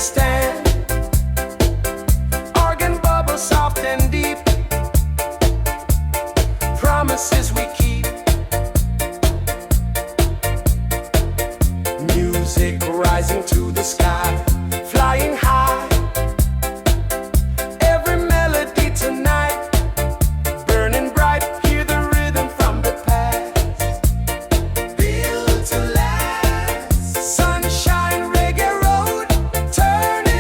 stand. Organ bubble soft and deep. Promises we keep. Music rising to the sky, flying high. Every melody tonight, burning bright. Hear the rhythm from the past. Built to last. Sunshine reggae road, turning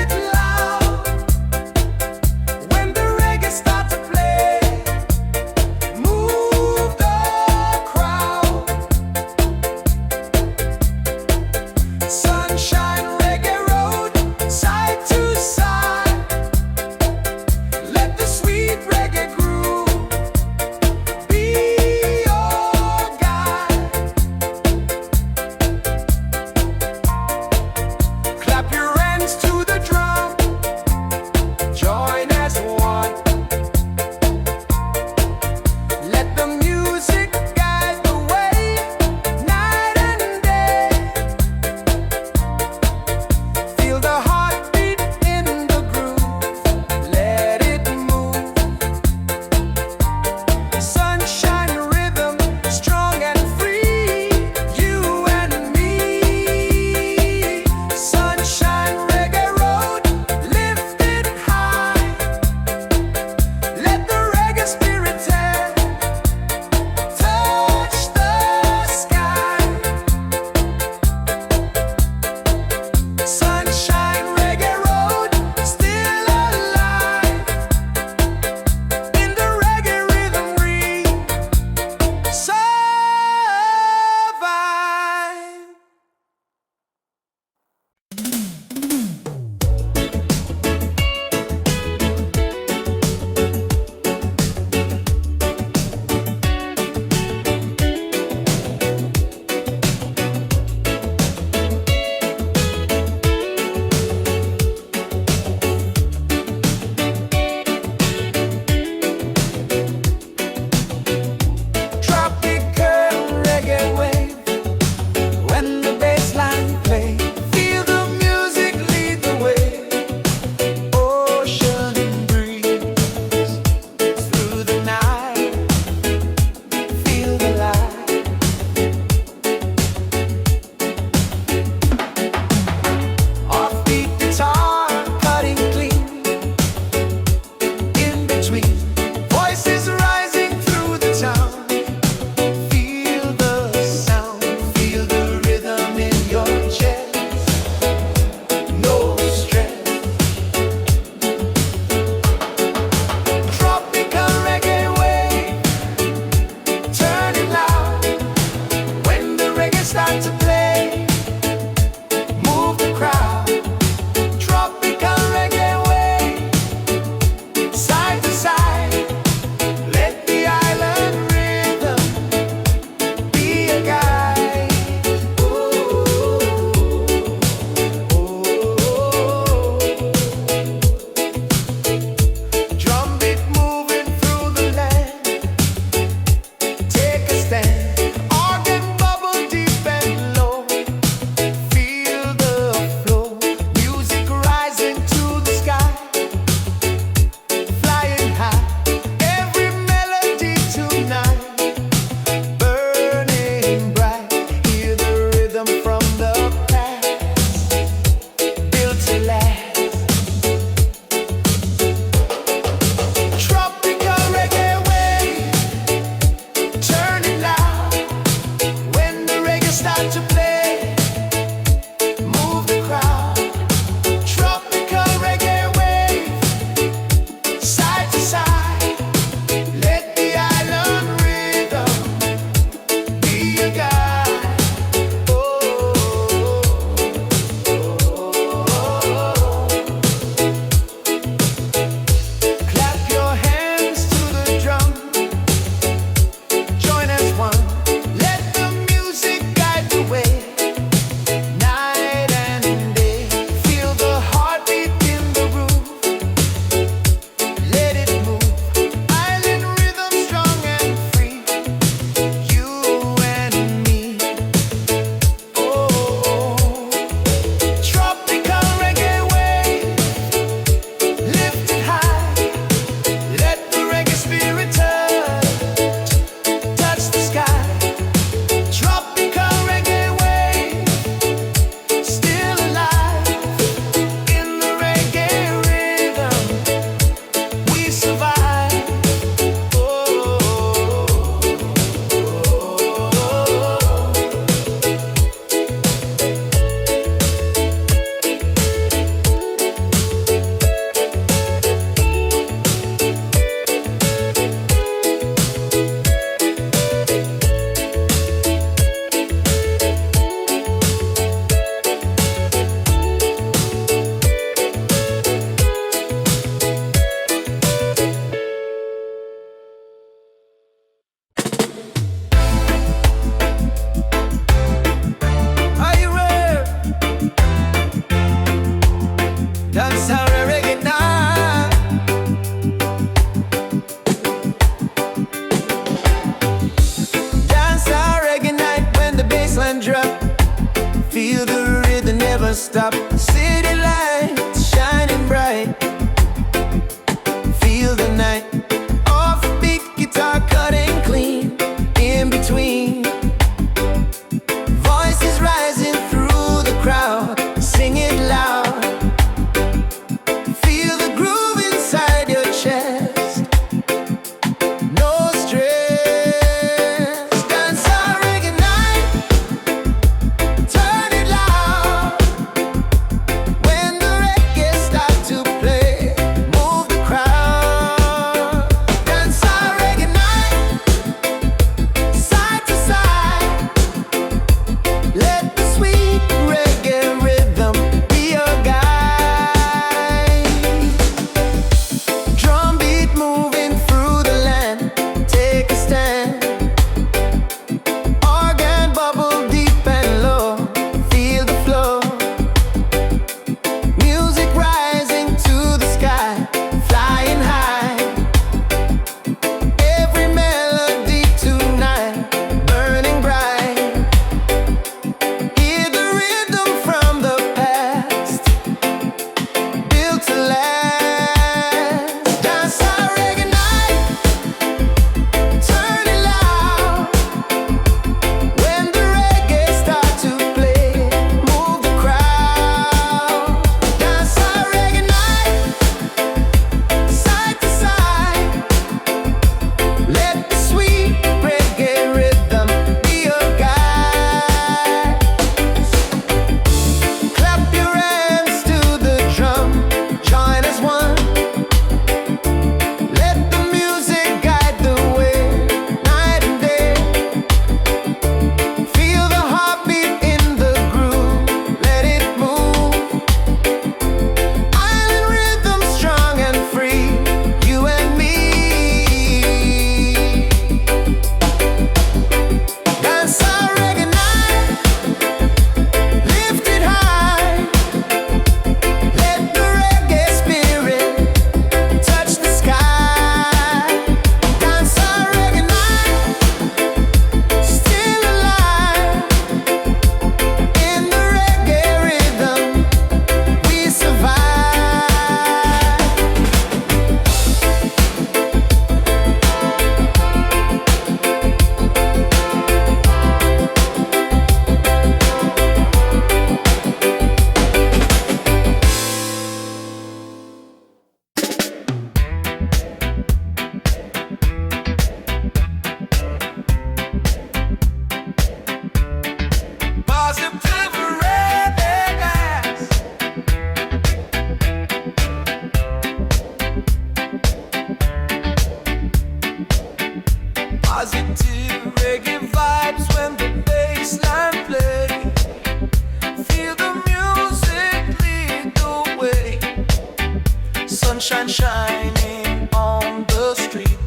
sunshine shining on the street.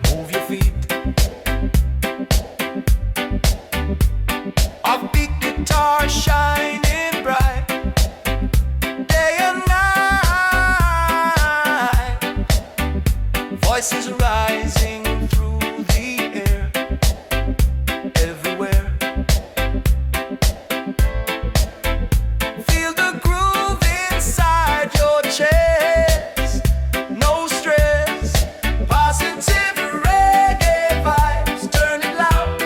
Move your feet. Offbeat guitar shining bright. Day and night. Voices rising through the air. Everywhere. Feel the groove inside your chest. No stress. Positive reggae vibes. Turn it loud.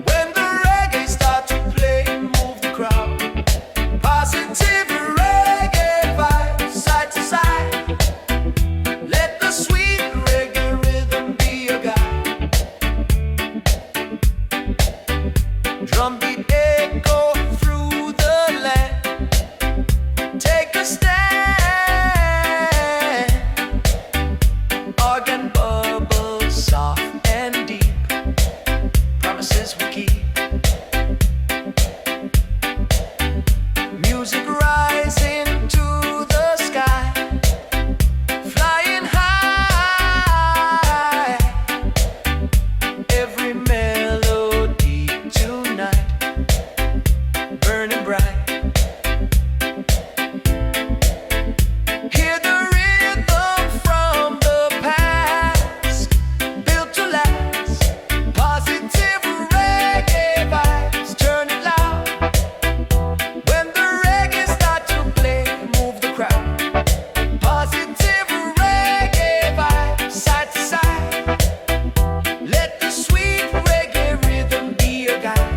When the reggae start to play, move the crowd. Positive reggae vibes, side to side. Let the sweet reggae rhythm be your guide. Drum beat echo through the land. Take a stand. Organ bubbles soft and deep. Promises we keep. Music rising to the sky. Flying high. Every melody tonight. Burning bright. Hear the rhythm from the past. Built to last. Positive reggae vibes. Turn it loud. When the reggae start to play, move the crowd. Positive reggae vibes, side to side. Let the sweet reggae rhythm be your guide.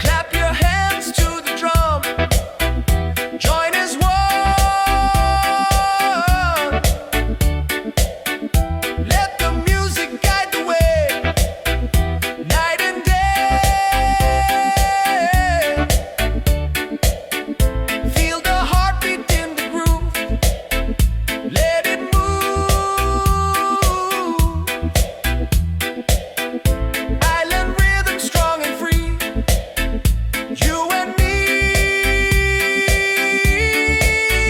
Clap your hands to the drum. Join as one. Let the music guide the way. Night and day. Feel the heartbeat in the groove. Let it move. Island rhythm strong and free. You and me.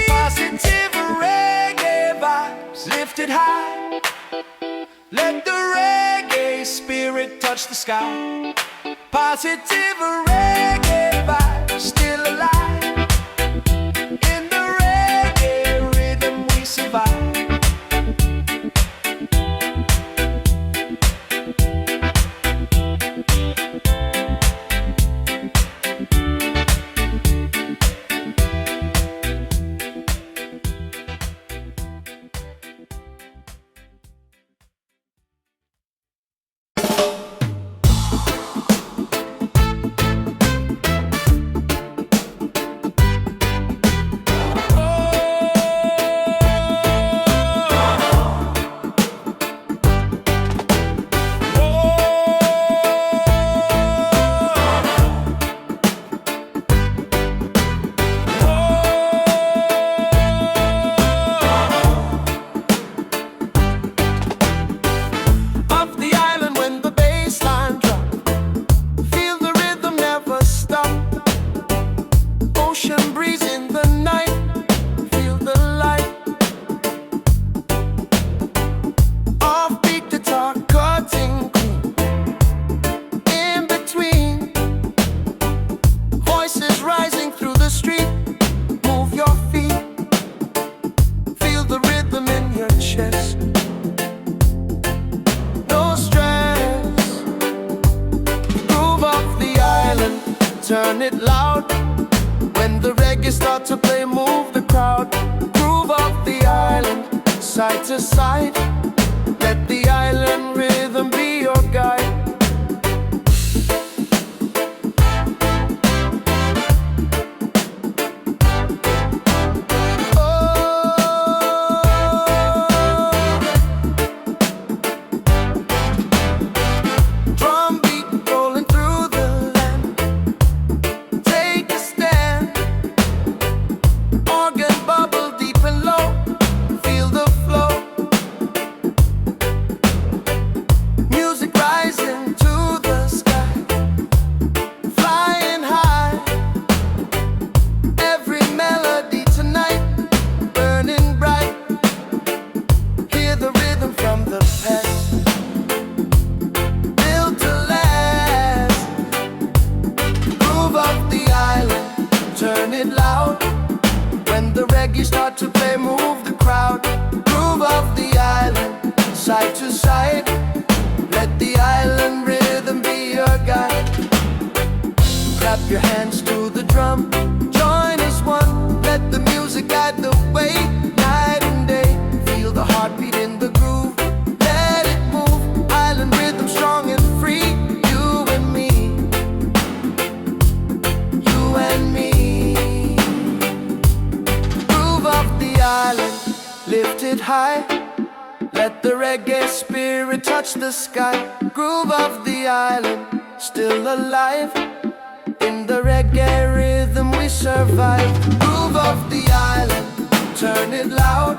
Positive reggae vibes lifted high. Let the reggae spirit touch the sky. Positive reggae vibes still alive. In the reggae rhythm we survive. Off the island when the bass line drop. Feel the rhythm never stop. Ocean breeze in the night. Feel the light. Offbeat guitar cutting clean. In between. Voices rising through the street. Move your feet. Feel the rhythm in your chest. No stress. Groove off the island. Turn it loud. When the reggae start to play, move the crowd. Groove off the island. Side to side. Let the island rhythm be your guide. Drum beat rolling through the land. Take a stand. Organ bubble deep and low. Feel the flow. loud. When the reggae start to play, move the crowd. Groove of the island, side to side. Let the island rhythm be your guide. Clap your hands to the drum, join as one. Let the music guide the way, night and day. Feel the heartbeat in the groove, let it move. Island rhythm strong and free. You and me, you and me. Groove of the island, lift it high. Let the reggae spirit touch the sky. Groove of the island, still alive. In the reggae rhythm we survive. Groove of the island, turn it loud.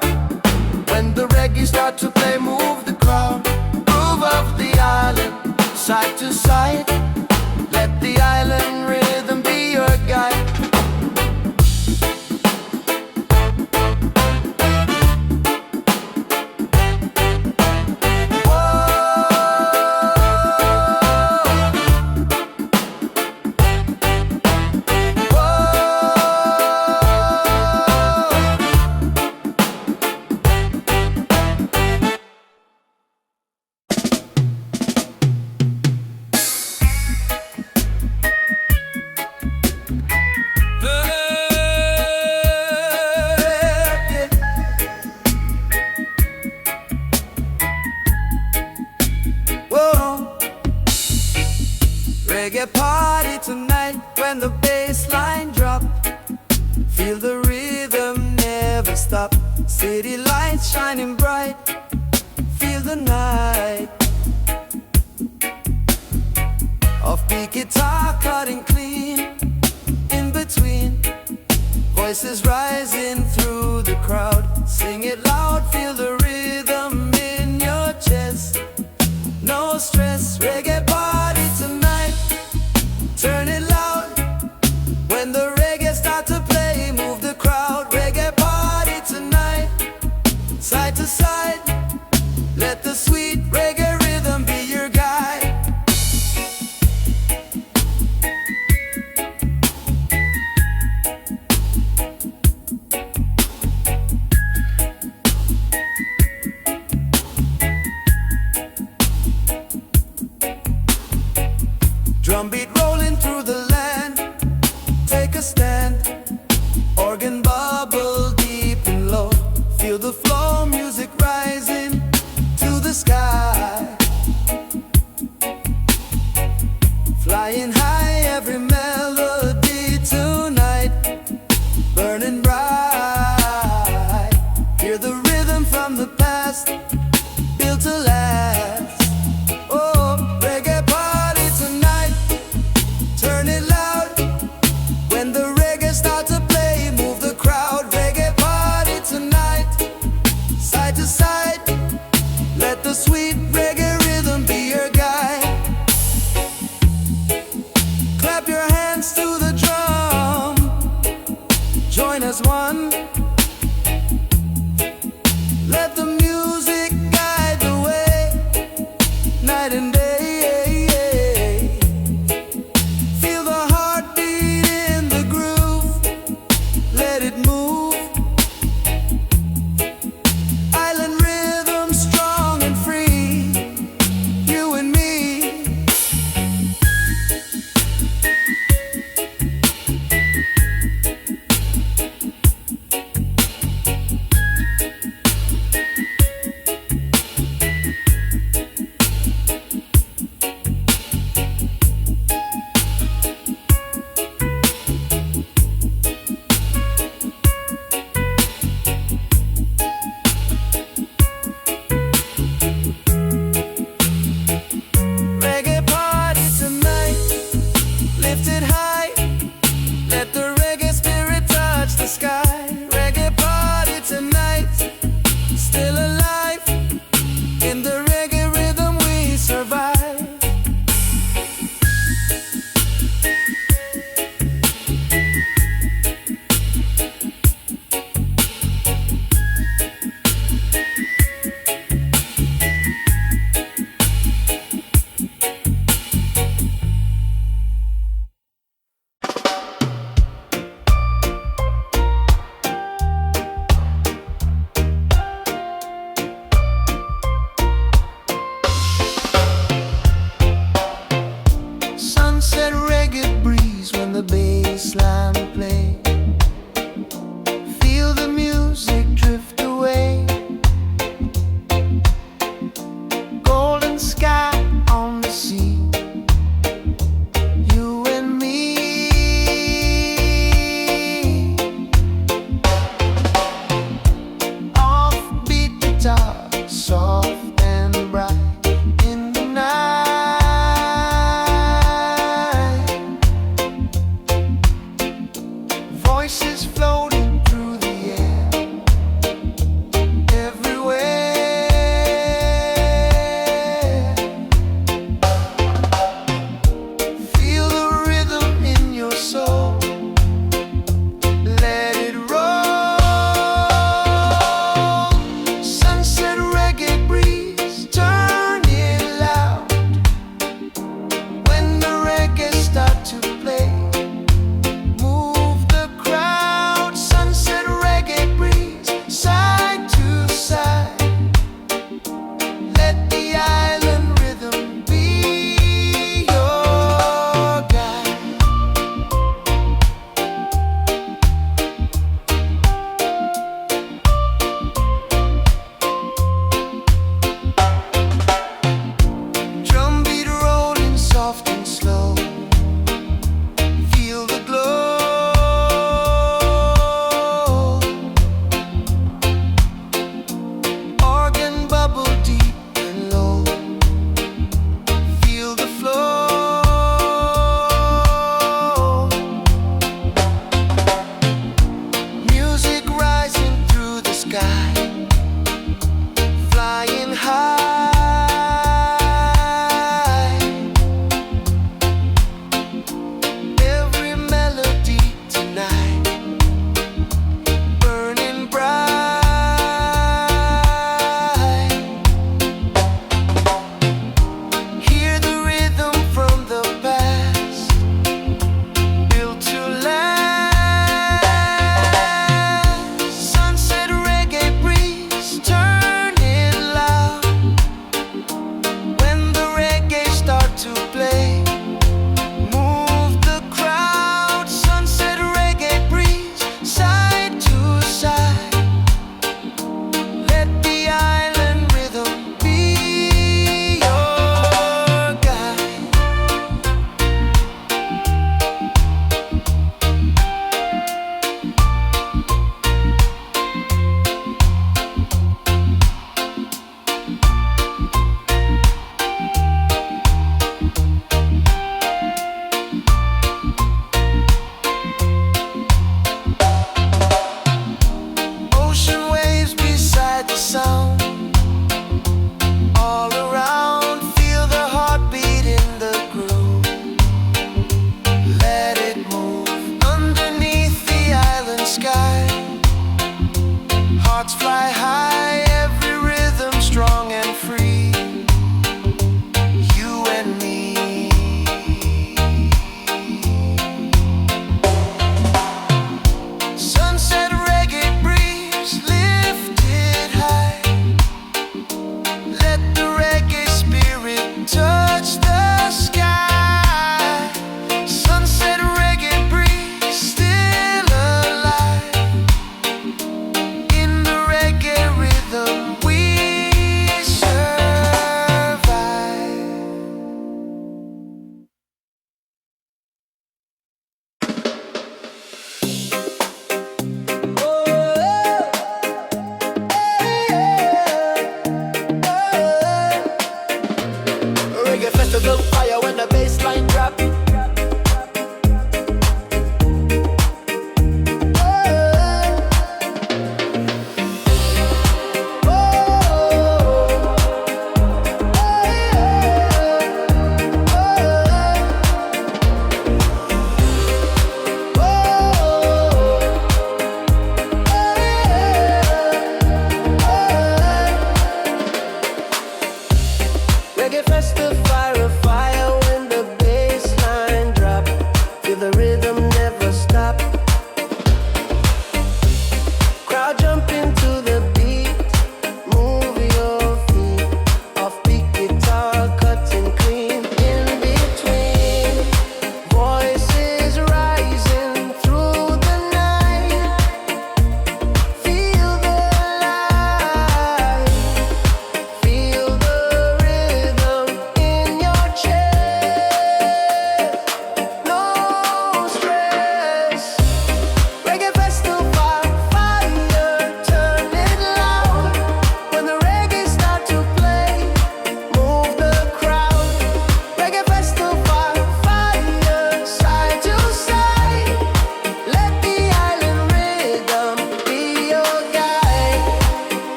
When the reggae start to play, move the crowd. Groove of the island, side to side. Let the island rhythm be your guide. Reggae party tonight when the bass line drop. Feel the rhythm never stop. City lights shining bright. Feel the night. Offbeat guitar cutting clean. In between, voices rising through the crowd. Sing it loud, feel the rhythm in your chest. No stress, reggae party tonight. Turn it loud. When the reggae start to play, move the crowd. Reggae party tonight. Side to side. Let the sweet reggae rhythm be your guide. Drum beat rolling through the land. Take a stand. Organ bubble deep and low. Feel the flow, music rising to the sky. Flying high, every melody tonight. Burning bright. Hear the rhythm from the past. Built to last. Oh, reggae party tonight. Turn it loud. When the reggae start to play, move the crowd. Reggae party tonight. Side to side. Let the sweet reggae rhythm be your guide. Clap your hands to the drum. Join as one. Let the music guide the way. Night and day. Feel the heartbeat in the groove. Let it move. Island rhythm strong and free. You and me. voices floating through the air, everywhere. Feel the rhythm in your soul. Let it roll. Sunset reggae breeze, turn it loud. When the reggae start to play, move the crowd.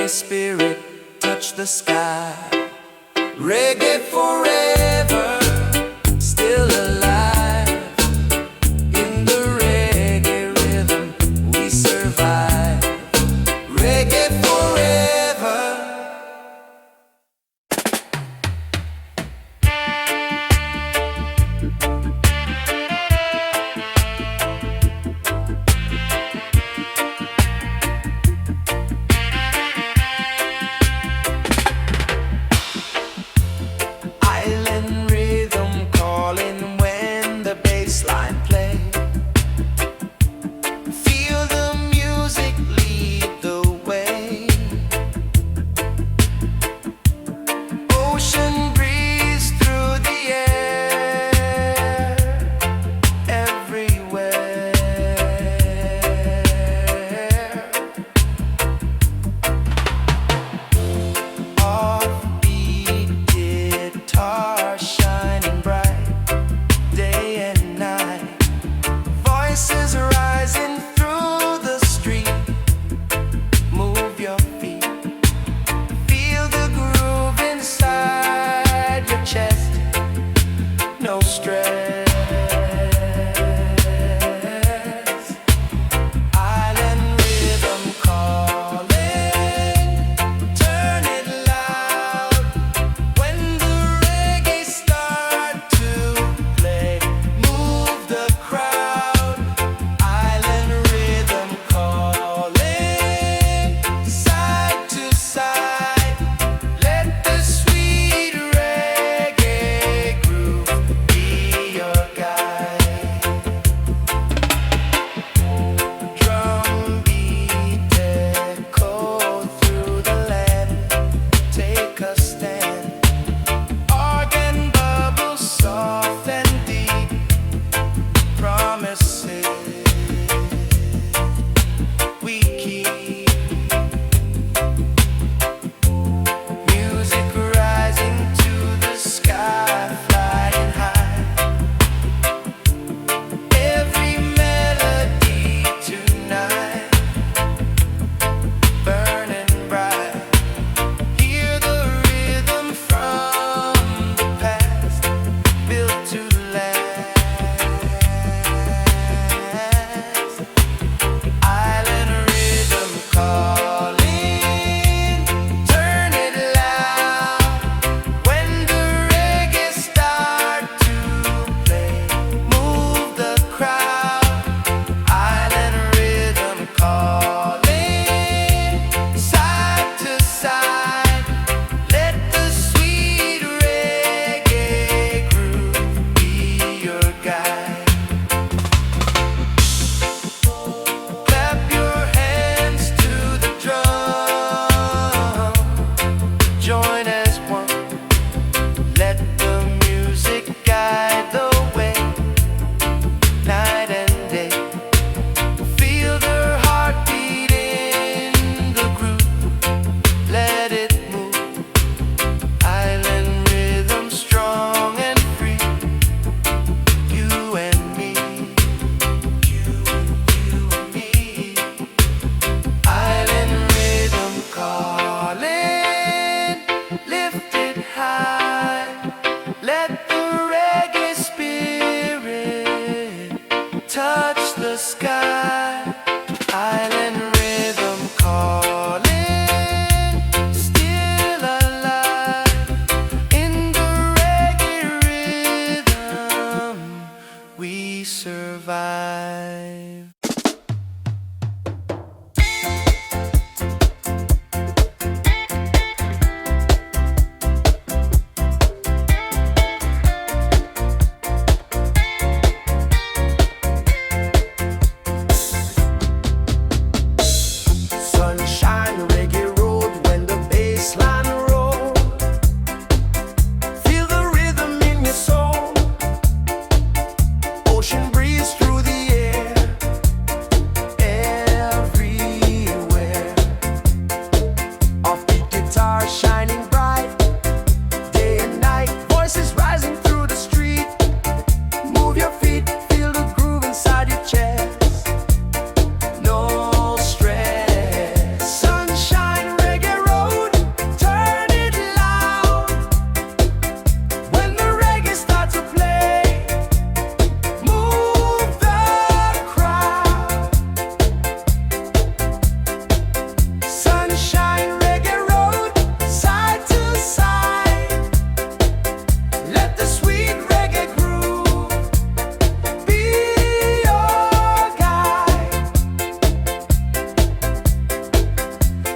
Reggae spirit touch the sky. Reggae forever, still alive. In the reggae rhythm we survive. Reggae forever. Island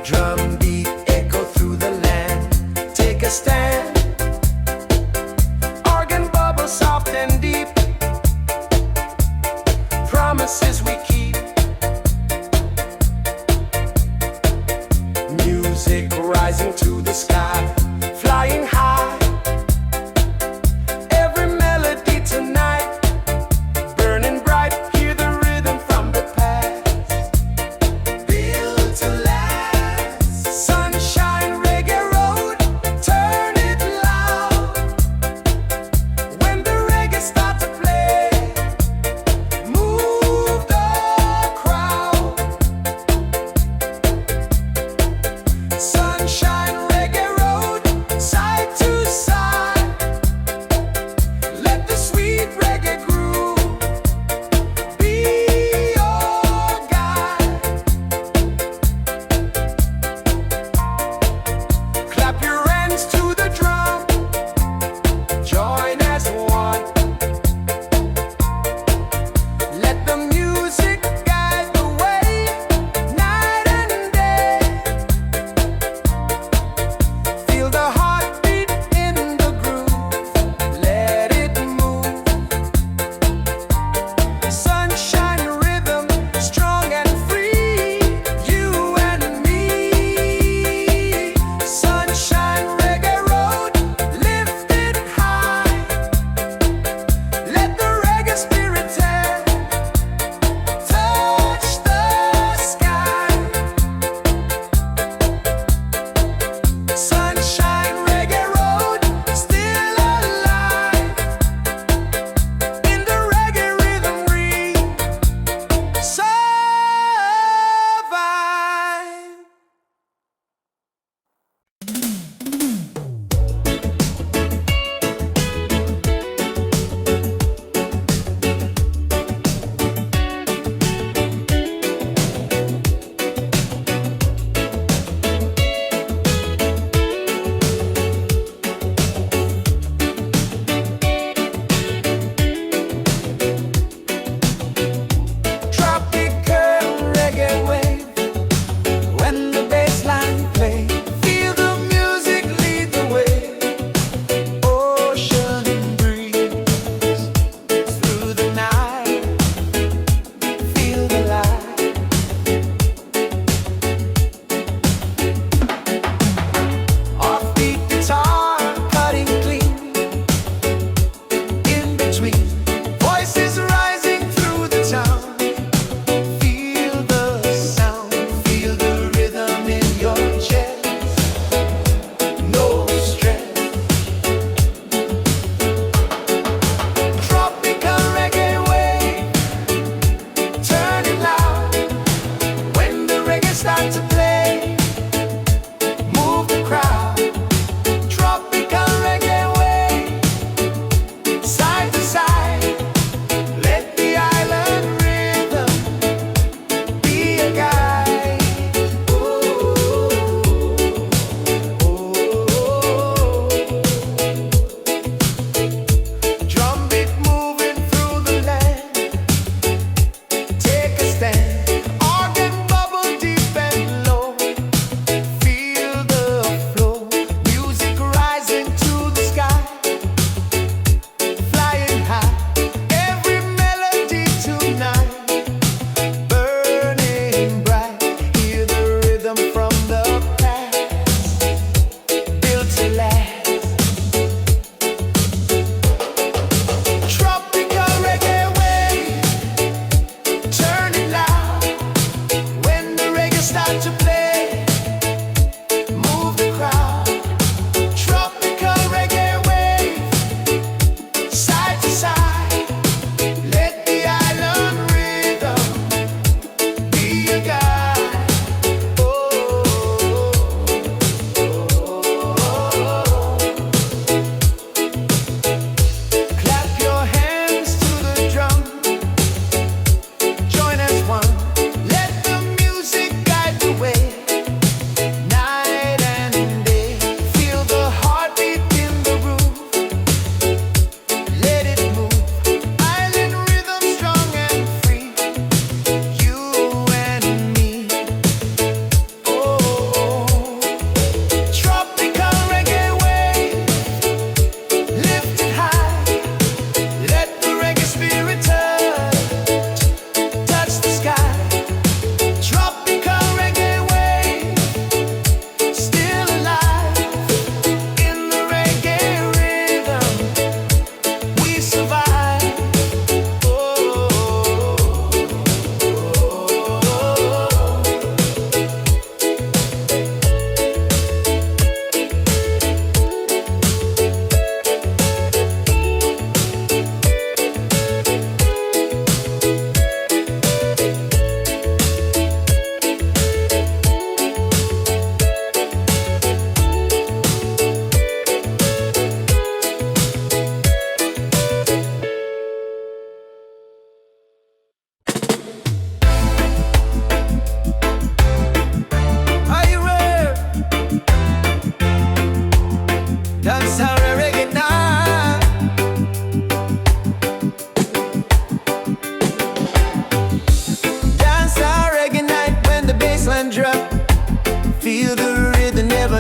Drum beat echo through the land. Take a stand. Organ bubble soft and deep. Promises we keep. Music rising to the sky, flying high. Every melody tonight, burning bright. Hear the rhythm from the past. Built to last.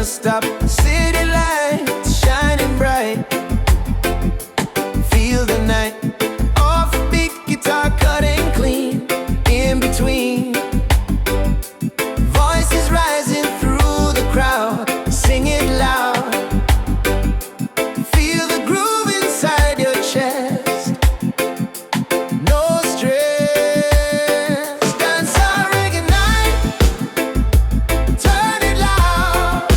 never stop. City lights shining bright. Feel the night. Offbeat guitar cutting clean. In between, voices rising through the crowd. Sing it loud. Feel the groove inside your chest. No stress. Dance our reggae night. Turn it loud.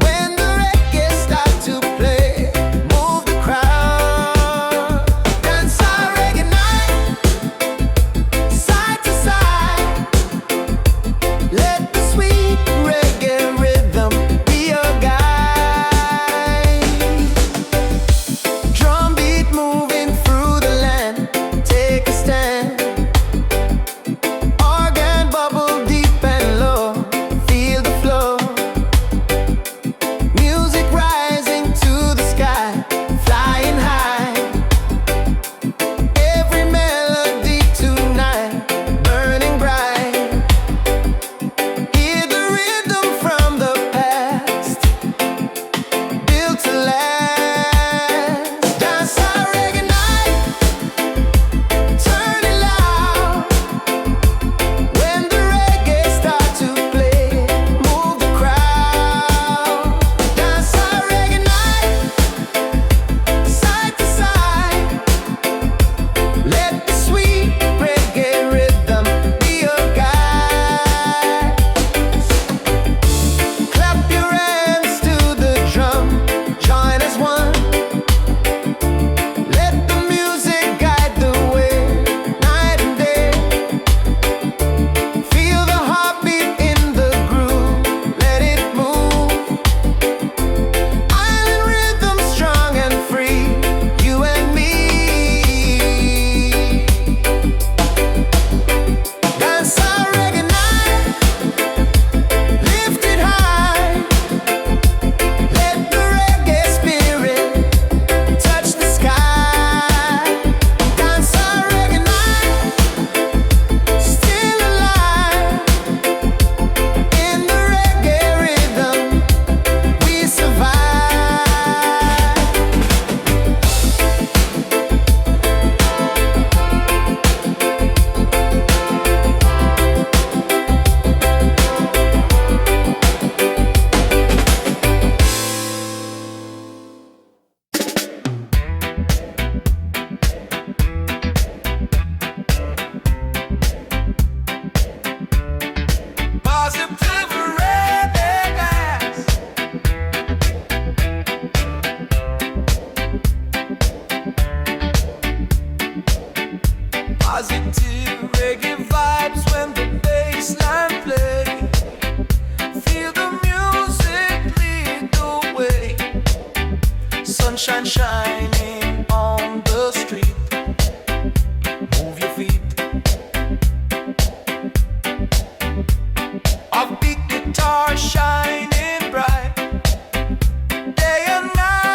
When the reggae starts to play, move the crowd. Dance our reggae night. Side to side. Let the sweet reggae rhythm be your guide. Drum beat moving through the land. Take a stand. Organ bubble deep and low. Feel the flow. Music rising to the sky. Flying high. Every melody tonight. Burning bright. Hear the rhythm from the past. Built to last. Dance our reggae night. Turn it loud. When the reggae starts to play, move the crowd. Dance our reggae night. Side to side. Let the sweet reggae rhythm be your guide. Clap your hands to the drum. Join as one. Let the music guide the way, night and day. Feel the heartbeat in the groove. Let it move. Island rhythm strong and free. You and me. Dance our reggae night. Lift it high. Let the reggae spirit touch the sky. Dance our reggae night. Still alive. In the reggae rhythm, we survive. Positive Relax. Positive reggae vibes when the bass line play. Feel the music lead the way. Sunshine shining on the street. Move your feet. Offbeat guitar shining bright. Day and night.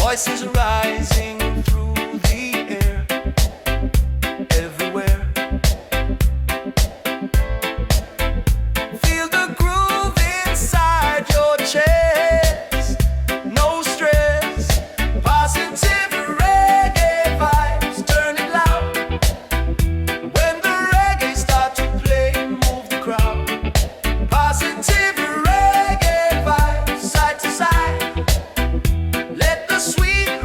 Voices rising through the air. Everywhere. Feel the groove inside your chest. No stress. Positive reggae vibes. Turn it loud. When the reggae start to play, move the crowd. Positive reggae vibes, side to side. Let the sweet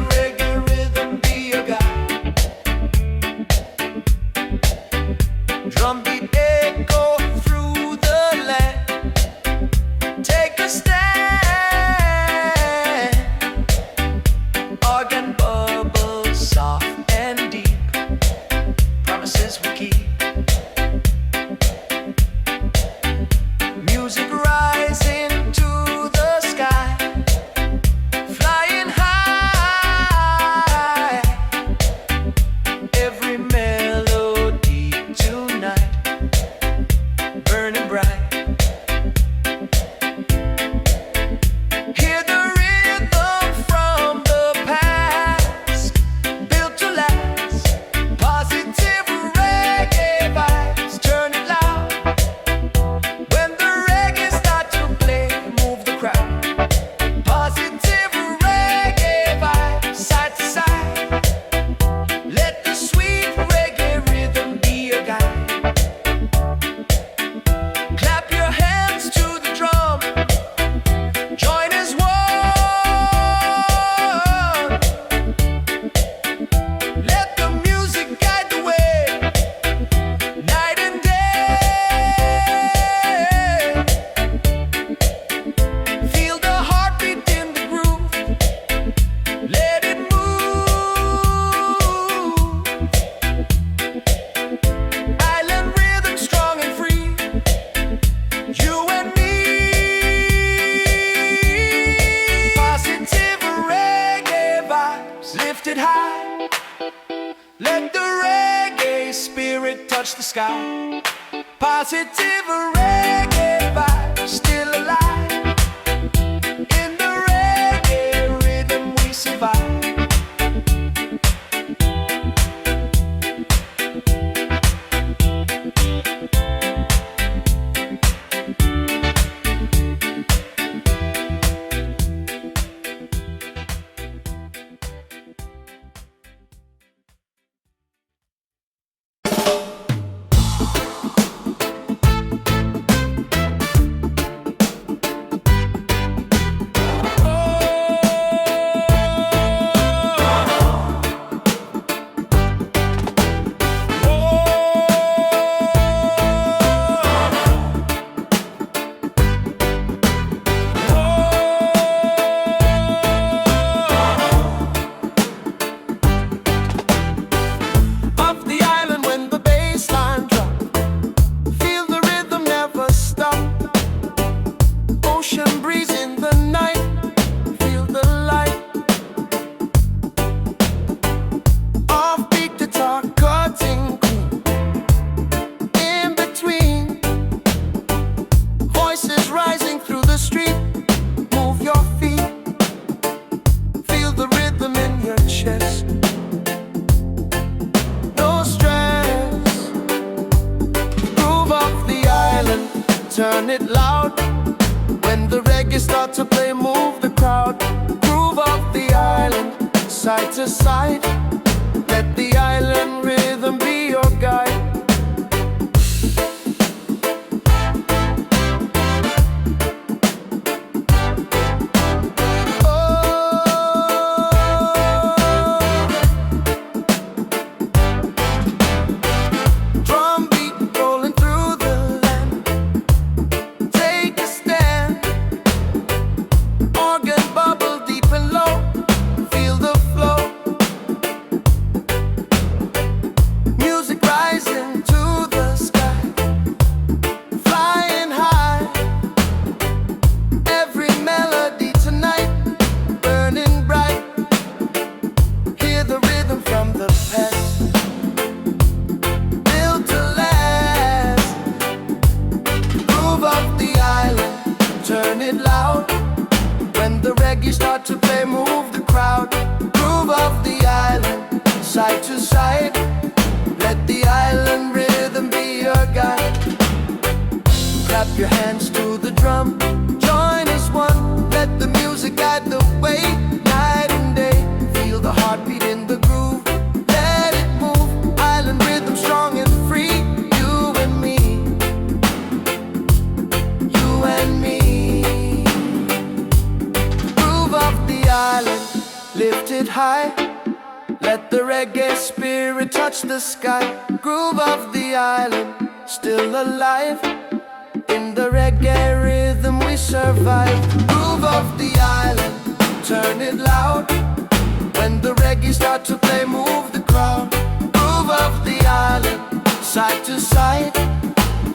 positive reggae vibe, still alive. In the reggae rhythm we survive. Turn it loud when the reggae start to play. Move the crowd, groove off the island, side to side. Let the island rhythm be your guide. Start to play, move the crowd, groove off the island, side to side. Let the island rhythm be your guide. Clap your hands to the drum, join as one. Let the music guide the way, night and day. Feel the heartbeat in the groove, let it move. Island rhythm strong and free. You and me, you and me. Island, lift it high. Let the reggae spirit touch the sky. Groove of the island, still alive. In the reggae rhythm we survive. Groove of the island, turn it loud. When the reggae start to play, move the crowd. Groove of the island, side to side.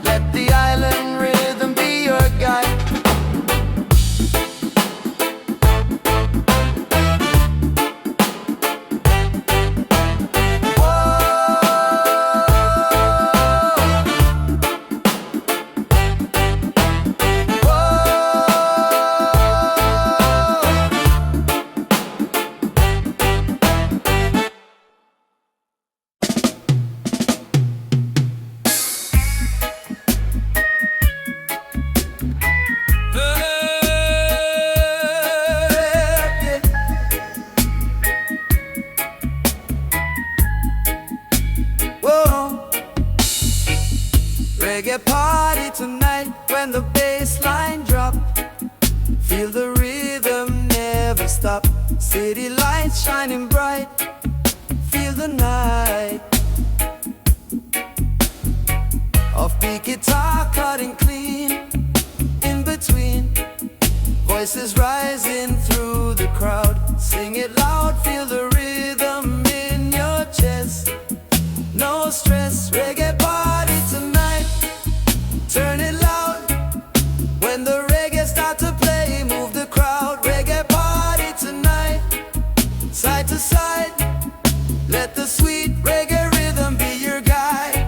Let the island rhythm be your guide. Reggae party tonight when the bass line drop. Feel the rhythm never stop. City lights shining bright. Feel the night. Offbeat guitar cutting clean. In between, voices rising through the crowd. Sing it loud, feel the rhythm in your chest. No stress, reggae party tonight. Turn it loud when the reggae start to play. Move the crowd, reggae party tonight. Side to side, let the sweet reggae rhythm be your guide.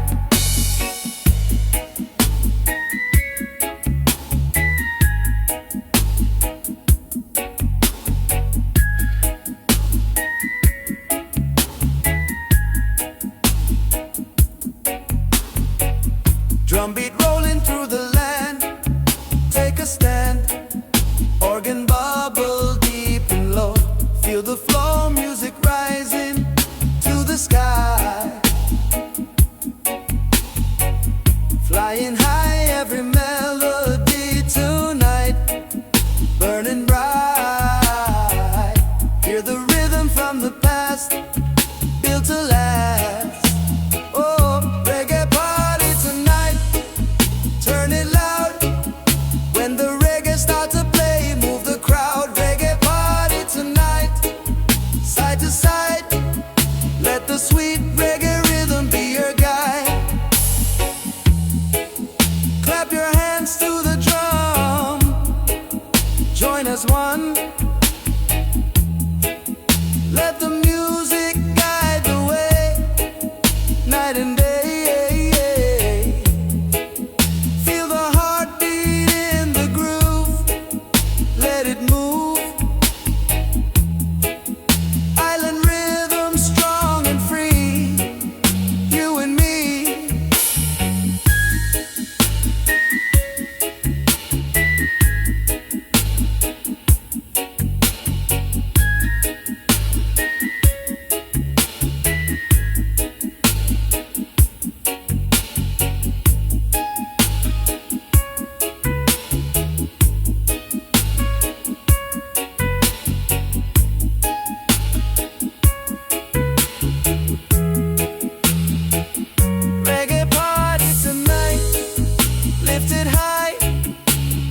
lifted high.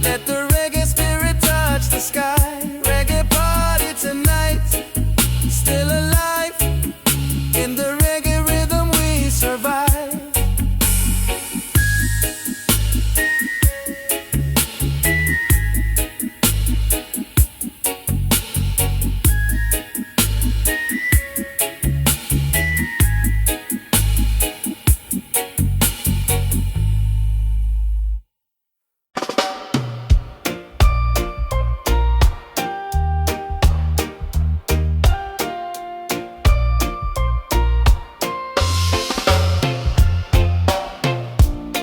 Let the reggae spirit touch the sky. Reggae party tonight, still alive. In the reggae rhythm we survive.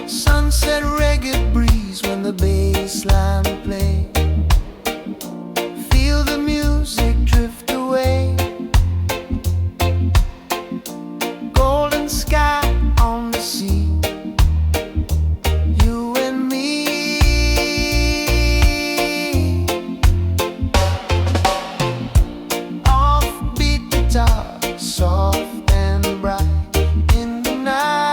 Sunset reggae breeze when the bass line play. Feel the music drift away. Golden sky on the sea. You and me. Offbeat guitar, soft and bright in the night.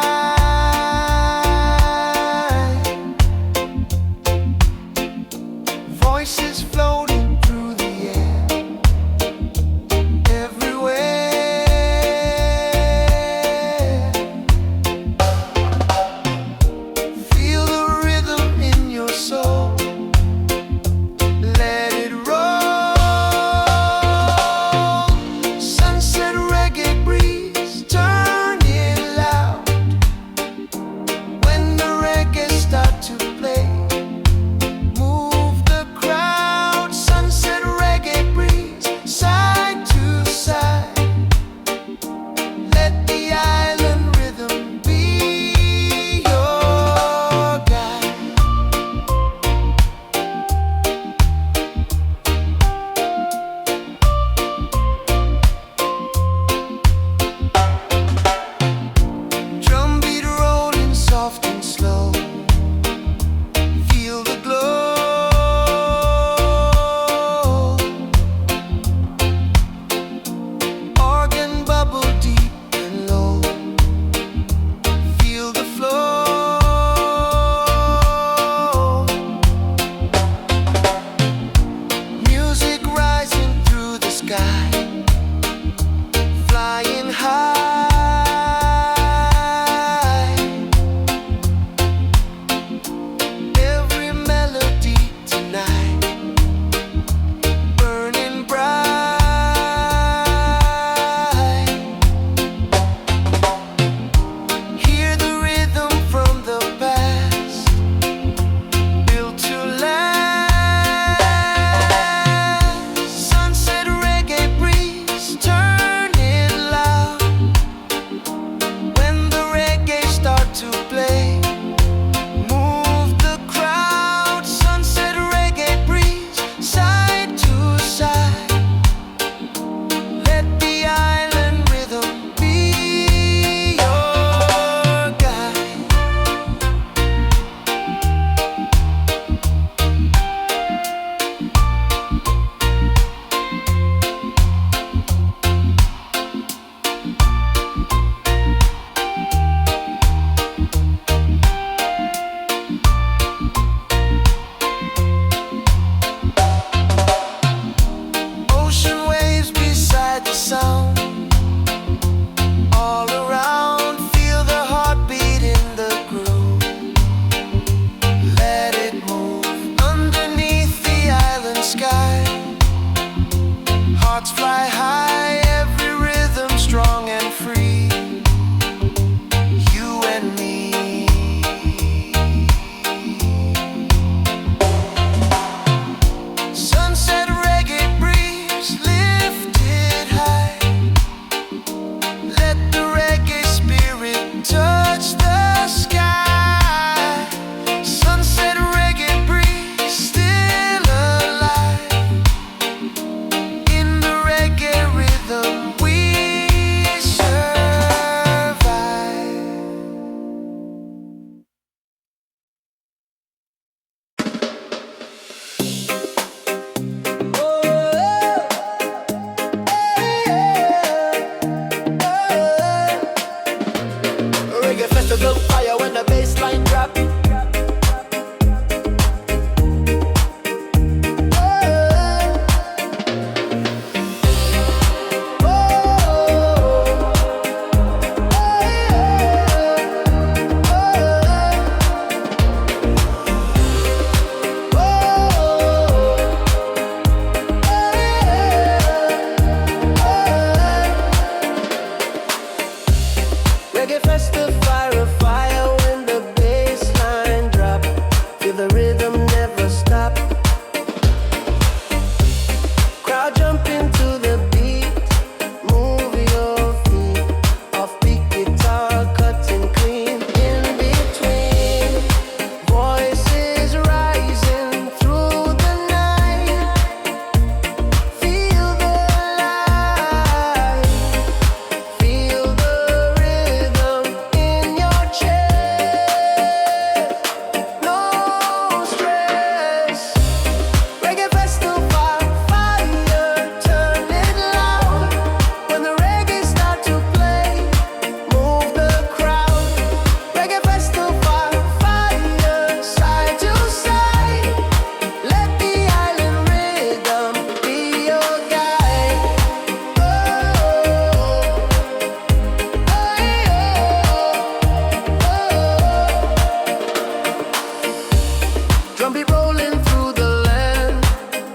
Drumbeat rolling through the land.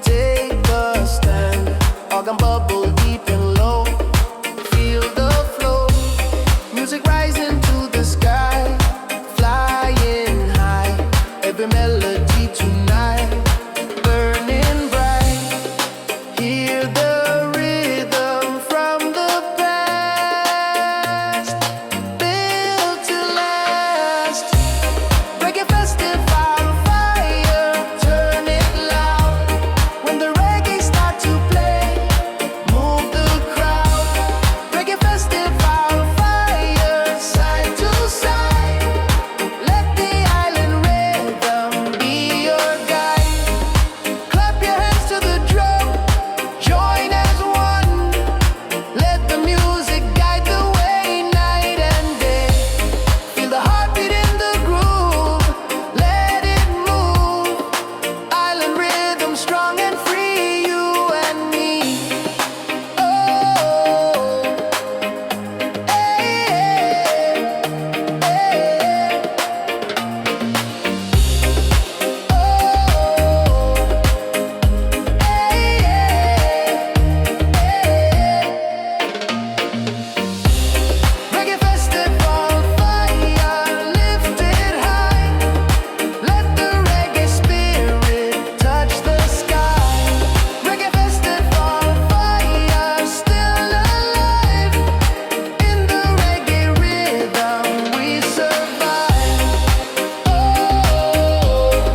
Take a stand. Organ bubble deep and low. Feel the flow. Music rising to the sky. Flying high. Every melody tonight. Burning bright. Hear the rhythm from the past. Built to last. Reggae festival fire. Turn it loud. When the reggae start to play. Move the crowd. Reggae festival fire. Side to side. Let the island rhythm be your guide. Clap your hands to the drum. Join as one. Let the music guide the way night and day. Feel the heartbeat in the groove. Let it move. Island rhythm strong and free. You and me. Oh, hey, Reggae festival fire lifted high. Let the reggae spirit touch the sky. Reggae festival fire still alive. In the reggae rhythm we survive. Oh,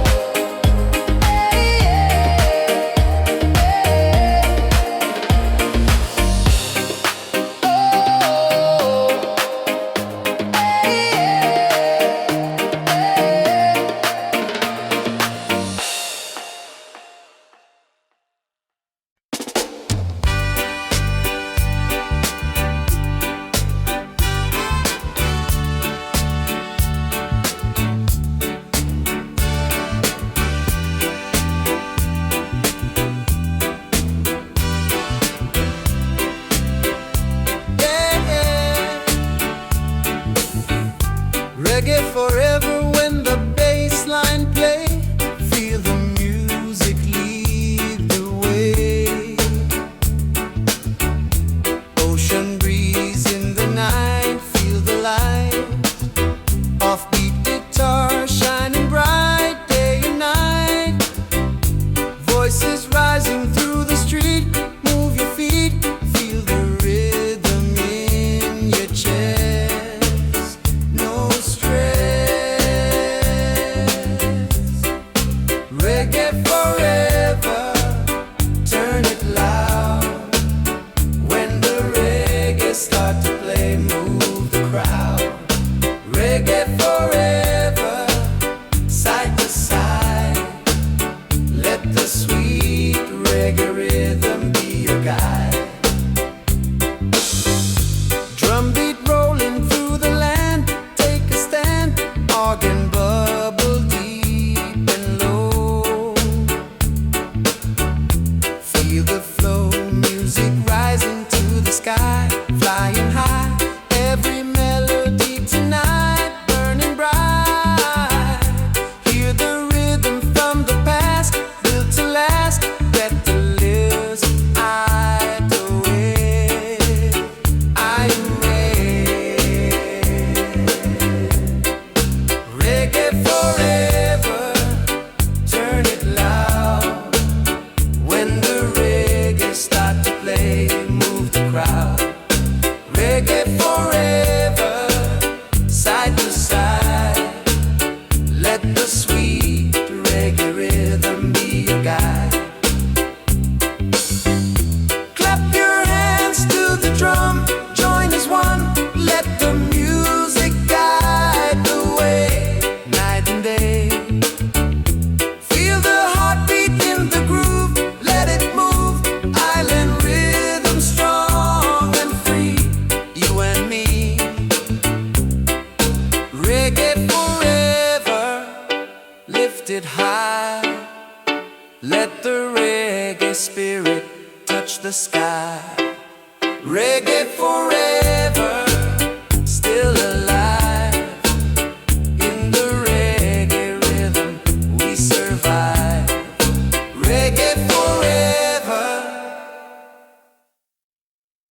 Reggae forever when the bass line play. Feel the music lead the way. Ocean breeze in the night. Feel the light. Offbeat guitar shining bright day and night. Voices rising through the street. Move your feet. Feel the rhythm in your chest. No stress. Reggae forever. Turn it loud. When the reggae start to play, move the crowd. Reggae forever. Side to side. Let the sweet reggae rhythm be your guide. Drumbeat rolling through the land. Take a stand. Organ bubble deep and low. Feel the flow. Music rising to the sky. Flying high. Every melody tonight. Burning bright. Hear the rhythm from the past. Built to last. Let the lyrics hide away. I'm Reggae forever. Turn it loud. When the reggae start to play, move the crowd. Reggae forever. Side to side. Let the sweet reggae rhythm be your guide. Clap your hands to the drum. Join as one. Let the music guide the way. Night and day. Feel the heartbeat in the groove. Let it move. Island rhythm strong and free. You and me. Reggae forever. Lifted high. Let the reggae spirit touch the sky. Reggae forever.